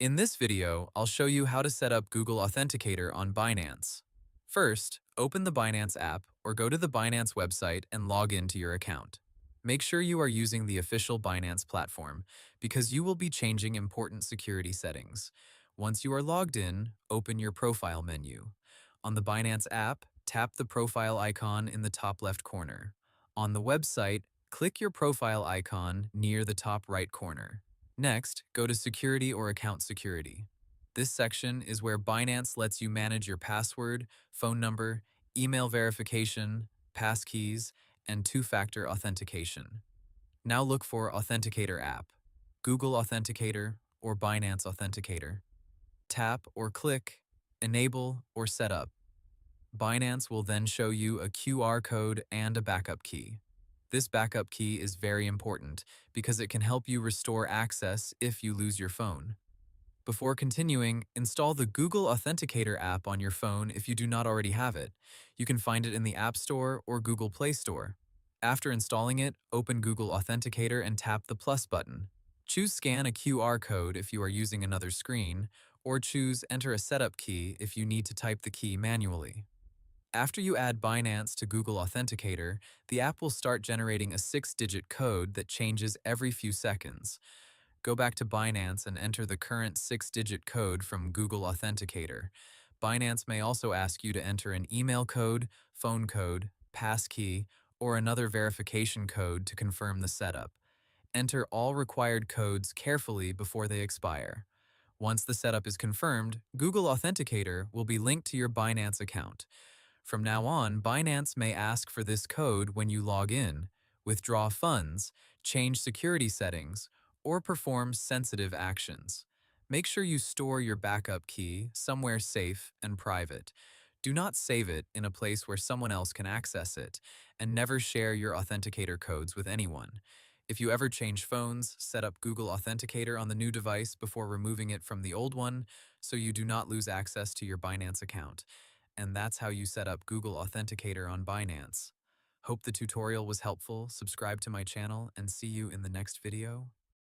In this video, I'll show you how to set up Google Authenticator on Binance. First, open the Binance app or go to the Binance website and log into your account. Make sure you are using the official Binance platform because you will be changing important security settings. Once you are logged in, open your profile menu. On the Binance app, tap the profile icon in the top left corner. On the website, click your profile icon near the top right corner. Next, go to Security or Account Security. This section is where Binance lets you manage your password, phone number, email verification, passkeys, and two-factor authentication. Now look for Authenticator app, Google Authenticator, or Binance Authenticator. Tap or click Enable or Set up. Binance will then show you a QR code and a backup key. This backup key is very important because it can help you restore access if you lose your phone. Before continuing, install the Google Authenticator app on your phone if you do not already have it. You can find it in the App Store or Google Play Store. After installing it, open Google Authenticator and tap the plus button. Choose Scan a QR code if you are using another screen, or choose Enter a setup key if you need to type the key manually. After you add Binance to Google Authenticator, the app will start generating a 6-digit code that changes every few seconds. Go back to Binance and enter the current 6-digit code from Google Authenticator. Binance may also ask you to enter an email code, phone code, passkey, or another verification code to confirm the setup. Enter all required codes carefully before they expire. Once the setup is confirmed, Google Authenticator will be linked to your Binance account. From now on, Binance may ask for this code when you log in, withdraw funds, change security settings, or perform sensitive actions. Make sure you store your backup key somewhere safe and private. Do not save it in a place where someone else can access it, and never share your Authenticator codes with anyone. If you ever change phones, set up Google Authenticator on the new device before removing it from the old one so you do not lose access to your Binance account. And that's how you set up Google Authenticator on Binance. Hope the tutorial was helpful. Subscribe to my channel and see you in the next video.